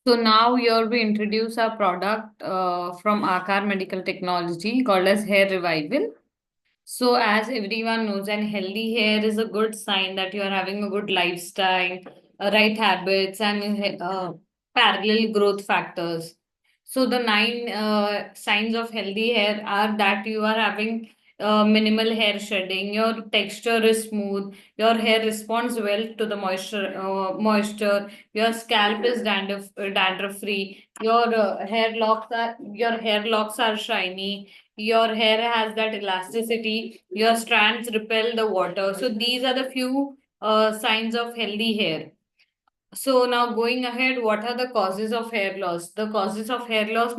So now here we introduce our product from Aakaar Medical Technology called as Hair Revival. So as everyone knows, and healthy hair is a good sign that you are having a good lifestyle, right habits, and parallel growth factors. So the nine signs of healthy hair are that you are having minimal hair shedding, your texture is smooth, your hair responds well to the moisture, your scalp is dandruff free, your hair locks are shiny, your hair has that elasticity, your strands repel the water. So these are the few signs of healthy hair. So now going ahead, what are the causes of hair loss? The causes of hair loss are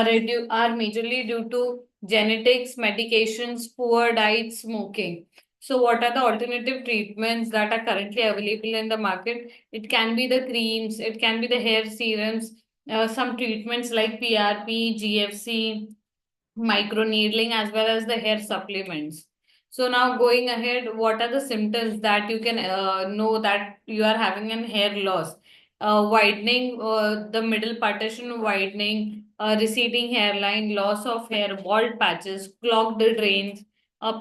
majorly due to genetics, medications, poor diet, smoking. So what are the alternative treatments that are currently available in the market? It can be the creams, it can be the hair serums, some treatments like PRP, GFC, microneedling, as well as the hair supplements. So now going ahead, what are the symptoms that you can know that you are having an hair loss? Widening, the middle partition widening, receding hairline, loss of hair, bald patches, clogged drains,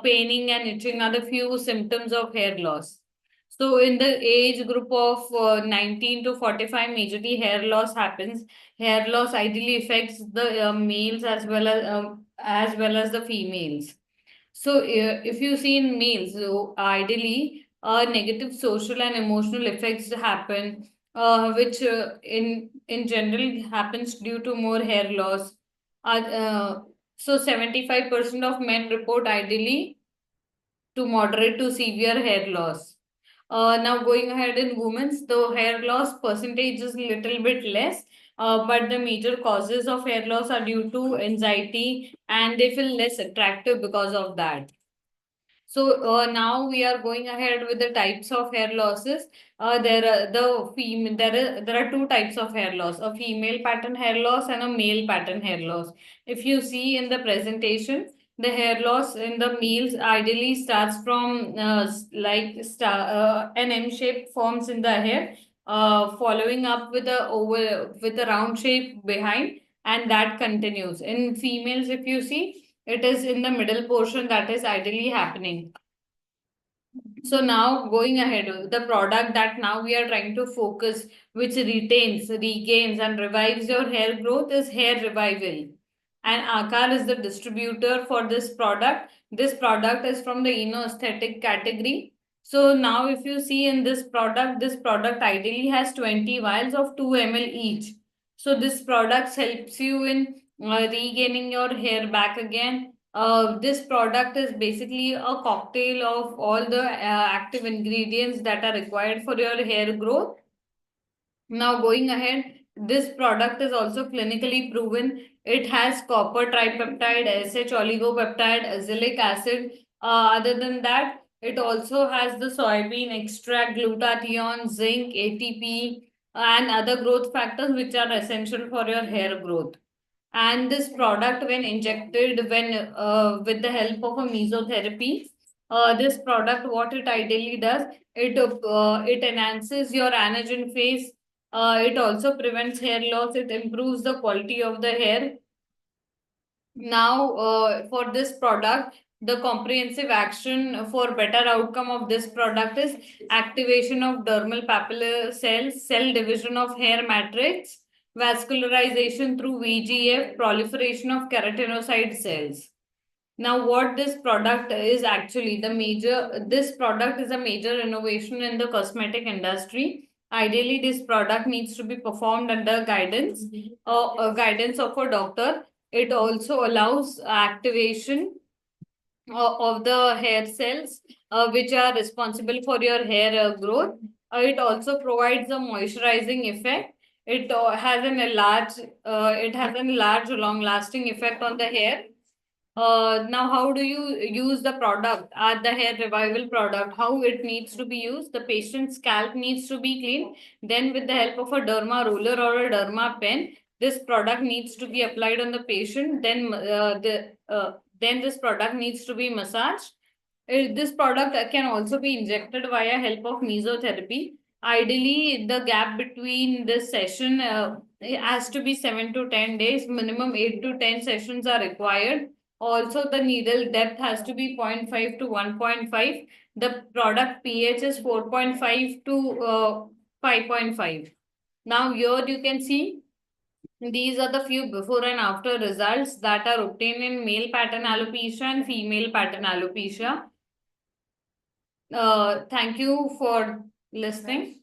paining and itching are the few symptoms of hair loss. So in the age group of 19 to 45, majorly hair loss happens. Hair loss ideally affects the males as well as the females. So if you see in males, so ideally negative social and emotional effects happen, which in general happens due to more hair loss. Uh, uh, so 75% of men report ideally to moderate to severe hair loss. Now going ahead in women's, the hair loss percentage is little bit less, but the major causes of hair loss are due to anxiety and they feel less attractive because of that. So now we are going ahead with the types of hair losses. There are two types of hair loss: a female pattern hair loss and a male pattern hair loss. If you see in the presentation, the hair loss in the males ideally starts from an M shape forms in the hair, following up with a round shape behind, and that continues. In females, if you see, it is in the middle portion that is ideally happening. So now going ahead, the product that now we are trying to focus, which retains, regains, and revives your hair growth is Hair Revival. And Aakaar is the distributor for this product. This product is from the aesthetic category. So now if you see in this product ideally has 20 vials of 2 ml each. So this product helps you in regaining your hair back again. This product is basically a cocktail of all the active ingredients that are required for your hair growth. Now, going ahead, this product is also clinically proven. It has copper tripeptide, SH oligopeptide, azelaic acid. Other than that, it also has the soybean extract, glutathione, zinc, ATP, and other growth factors which are essential for your hair growth. And this product, when injected, when with the help of a mesotherapy, this product, what it ideally does, it enhances your anagen phase. It also prevents hair loss. It improves the quality of the hair. Now, for this product, the comprehensive action for better outcome of this product is activation of dermal papillary cells, cell division of hair matrix, vascularization through VGF, proliferation of keratinocyte cells. Now, what this product is actually this product is a major innovation in the cosmetic industry. Ideally, this product needs to be performed under guidance of a doctor. It also allows activation of the hair cells, which are responsible for your hair growth. It also provides a moisturizing effect. It has a large, long-lasting effect on the hair. Now, how do you use the product? The hair revival product, how it needs to be used? The patient's scalp needs to be cleaned. Then, with the help of a derma roller or a derma pen, this product needs to be applied on the patient. Then this product needs to be massaged. This product can also be injected via help of mesotherapy. Ideally, the gap between this session it has to be 7 to 10 days. Minimum 8 to 10 sessions are required. Also, the needle depth has to be 0.5 to 1.5. The product pH is 4.5 to 5.5. Now, here you can see these are the few before and after results that are obtained in male pattern alopecia and female pattern alopecia. Thank you for listening.